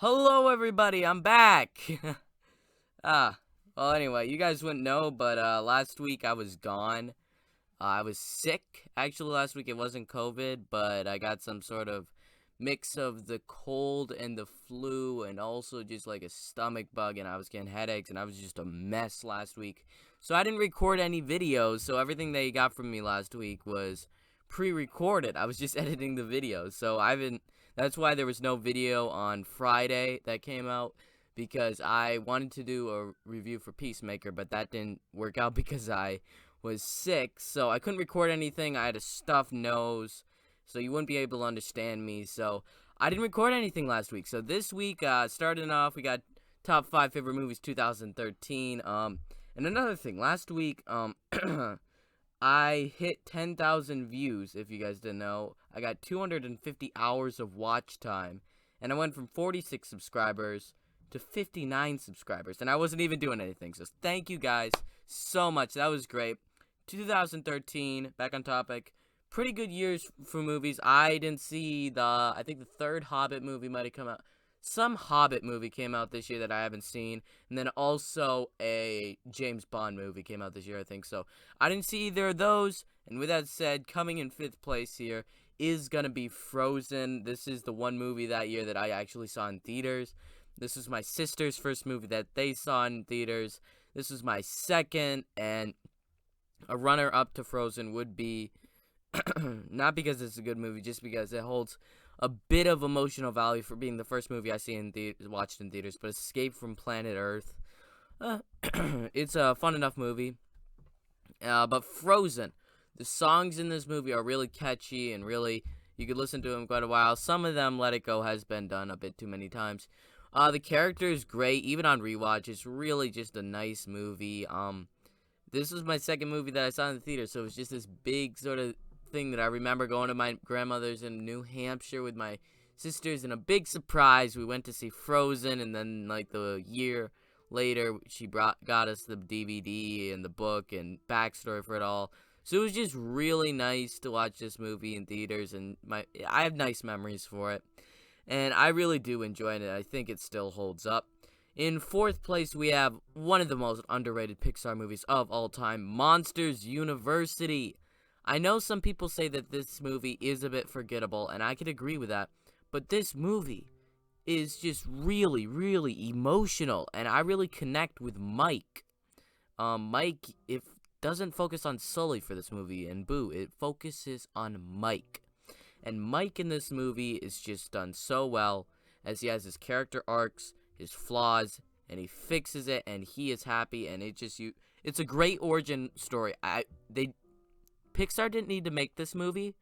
Hello, everybody. I'm back. ah, well, anyway, you guys wouldn't know, but last week I was gone. I was sick. Actually, last week it wasn't COVID, but I got some sort of mix of the cold and the flu, and also just like a stomach bug, and I was getting headaches, and I was just a mess last week. So I didn't record any videos. So everything that you got from me last week was pre-recorded. I was just editing the videos. So I haven't. That's why there was no video on Friday that came out, because I wanted to do a review for Peacemaker, but that didn't work out because I was sick, so I couldn't record anything. I had a stuffed nose, so you wouldn't be able to understand me. So I didn't record anything last week. So this week, starting off, we got top 5 favorite movies 2013. And another thing, last week, I hit 10,000 views. If you guys didn't know, I got 250 hours of watch time, and I went from 46 subscribers to 59 subscribers, and I wasn't even doing anything. So thank you guys so much. That was great. 2013, back on topic. Pretty good years for movies. I didn't see I think the third Hobbit movie might have come out. Some Hobbit movie came out this year that I haven't seen. And then also a James Bond movie came out this year, I think. So I didn't see either of those. And with that said, coming in 5th place here is going to be Frozen. This is the one movie that year that I actually saw in theaters. This was my sister's first movie that they saw in theaters. This was my second, and a runner-up to Frozen would be, not because it's a good movie, just because it holds a bit of emotional value for being the first movie I watched in theaters, but Escape from Planet Earth. It's a fun enough movie. But Frozen, the songs in this movie are really catchy and really, you could listen to them quite a while. Some of them, Let It Go has been done a bit too many times. The character is great, even on rewatch. It's really just a nice movie. This was my second movie that I saw in the theater, so it was just this big sort of thing that I remember going to my grandmother's in New Hampshire with my sisters, and a big surprise, we went to see Frozen, and then like the year later, she got us the DVD and the book and backstory for it all. So it was just really nice to watch this movie in theaters, and I have nice memories for it, and I really do enjoy it. I think it still holds up. In 4th place, we have one of the most underrated Pixar movies of all time, Monsters University. I know some people say that this movie is a bit forgettable, and I could agree with that, but this movie is just really, really emotional, and I really connect with Mike. Mike, it doesn't focus on Sully for this movie, and Boo, it focuses on Mike. And Mike in this movie is just done so well, as he has his character arcs, his flaws, and he fixes it, and he is happy, and it's a great origin story. Pixar didn't need to make this movie,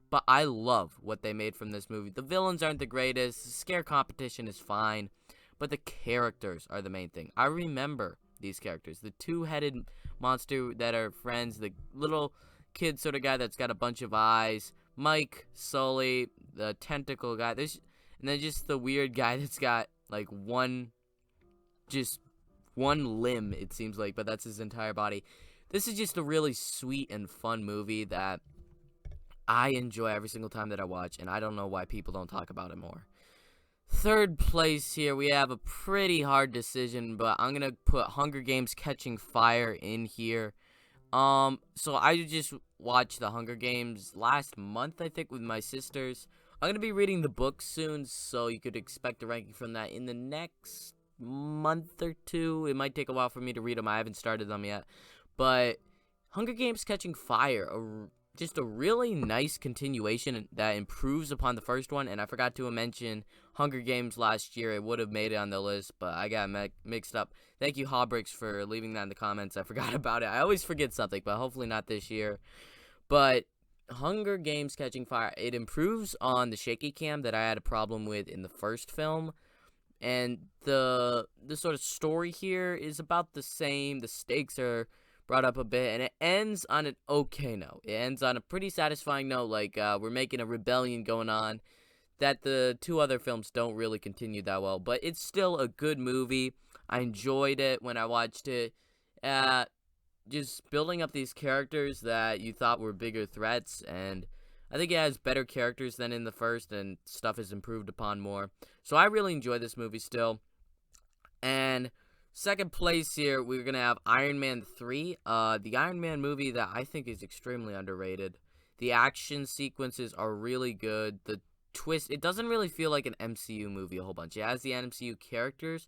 but I love what they made from this movie. The villains aren't the greatest, the scare competition is fine, but the characters are the main thing. I remember these characters. The two-headed monster that are friends, the little kid sort of guy that's got a bunch of eyes, Mike, Sully, the tentacle guy, and then just the weird guy that's got like just one limb, it seems like, but that's his entire body. This is just a really sweet and fun movie that I enjoy every single time that I watch, and I don't know why people don't talk about it more. 3rd place here, we have a pretty hard decision, but I'm going to put Hunger Games Catching Fire in here. So I just watched the Hunger Games last month, I think, with my sisters. I'm going to be reading the book soon, so you could expect a ranking from that in the next month or two. It might take a while for me to read them. I haven't started them yet. But Hunger Games Catching Fire, just a really nice continuation that improves upon the first one. And I forgot to mention Hunger Games last year. It would have made it on the list, but I got mixed up. Thank you, Hawbricks, for leaving that in the comments. I forgot about it. I always forget something, but hopefully not this year. But Hunger Games Catching Fire, it improves on the shaky cam that I had a problem with in the first film. And the sort of story here is about the same. The stakes are brought up a bit, and it ends on an okay note. It ends on a pretty satisfying note, like we're making a rebellion going on that the two other films don't really continue that well, but it's still a good movie. I enjoyed it when I watched it. Just building up these characters that you thought were bigger threats, and I think it has better characters than in the first, and stuff is improved upon more. So I really enjoy this movie still. And second place here, we're going to have Iron Man 3. The Iron Man movie that I think is extremely underrated. The action sequences are really good. The twist, it doesn't really feel like an MCU movie a whole bunch. It has the MCU characters,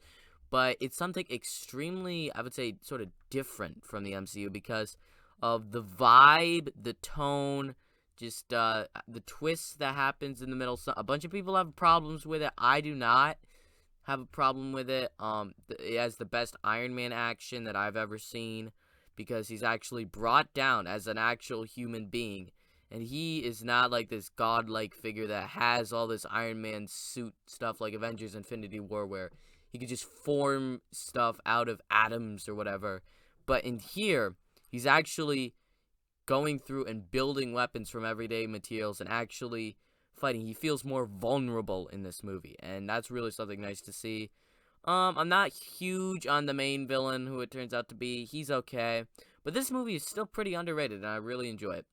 but it's something extremely, I would say, sort of different from the MCU because of the vibe, the tone, just the twist that happens in the middle. So, a bunch of people have problems with it. I do not have a problem with it. It has the best Iron Man action that I've ever seen because he's actually brought down as an actual human being. And he is not like this godlike figure that has all this Iron Man suit stuff like Avengers Infinity War where he could just form stuff out of atoms or whatever. But in here, he's actually going through and building weapons from everyday materials and actually fighting. He feels more vulnerable in this movie, and that's really something nice to see. I'm not huge on the main villain, who it turns out to be. He's okay, but this movie is still pretty underrated, and I really enjoy it.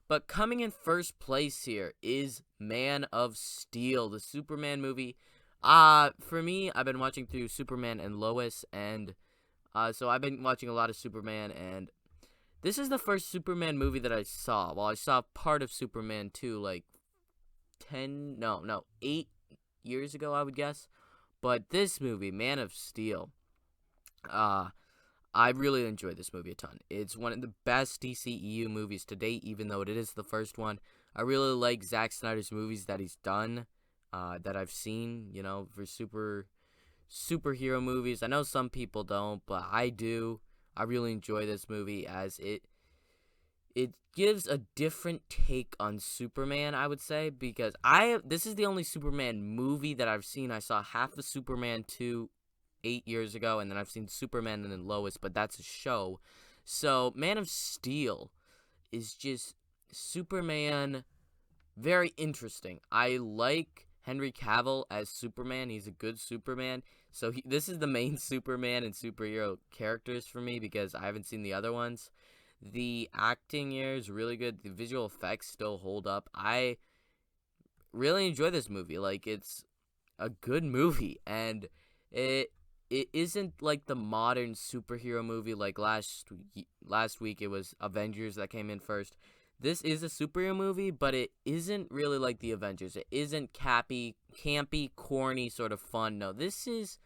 But coming in first place here is Man of Steel, the Superman movie. For me, I've been watching through Superman and Lois, and so I've been watching a lot of Superman, and this is the first Superman movie that I saw. Well, I saw part of Superman 2, like 8 years ago, I would guess. But this movie, Man of Steel, I really enjoy this movie a ton. It's one of the best DCEU movies to date, even though it is the first one. I really like Zack Snyder's movies that he's done, that I've seen, for superhero movies. I know some people don't, but I do. I really enjoy this movie as it gives a different take on Superman, I would say, because this is the only Superman movie that I've seen. I saw half of Superman 2 8 years ago, and then I've seen Superman and then Lois, but that's a show. So Man of Steel is just Superman, very interesting. I like Henry Cavill as Superman. He's a good Superman. So this is the main Superman and superhero characters for me because I haven't seen the other ones. The acting here is really good. The visual effects still hold up. I really enjoy this movie. Like, it's a good movie, and it isn't like the modern superhero movie like last week it was Avengers that came in first. This is a superhero movie, but it isn't really like the Avengers. It isn't campy, corny sort of fun. No, this is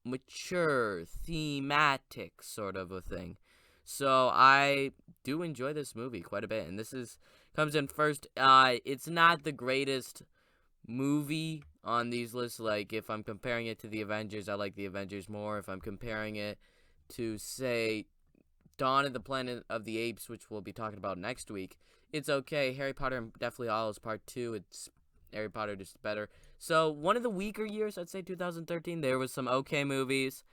mature, thematic sort of a thing. So I do enjoy this movie quite a bit, and comes in first. It's not the greatest movie on these lists. Like, if I'm comparing it to the Avengers, I like the Avengers more. If I'm comparing it to, say, Dawn of the Planet of the Apes, which we'll be talking about next week, it's okay. Harry Potter and Deathly Hallows Part 2, it's Harry Potter just better. So one of the weaker years, I'd say 2013, there was some okay movies.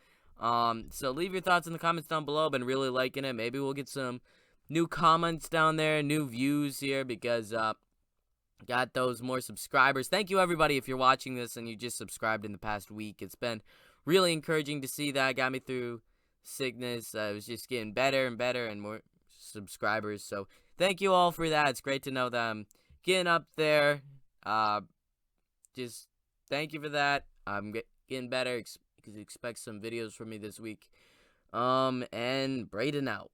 So leave your thoughts in the comments down below. I've been really liking it. Maybe we'll get some new comments down there, new views here, because got those more subscribers. Thank you, everybody, if you're watching this and you just subscribed in the past week. It's been really encouraging to see that. Got me through sickness. I was just getting better and better and more subscribers. So thank you all for that. It's great to know that I'm getting up there. Just thank you for that. I'm getting better. Expect some videos from me this week. And Braden out.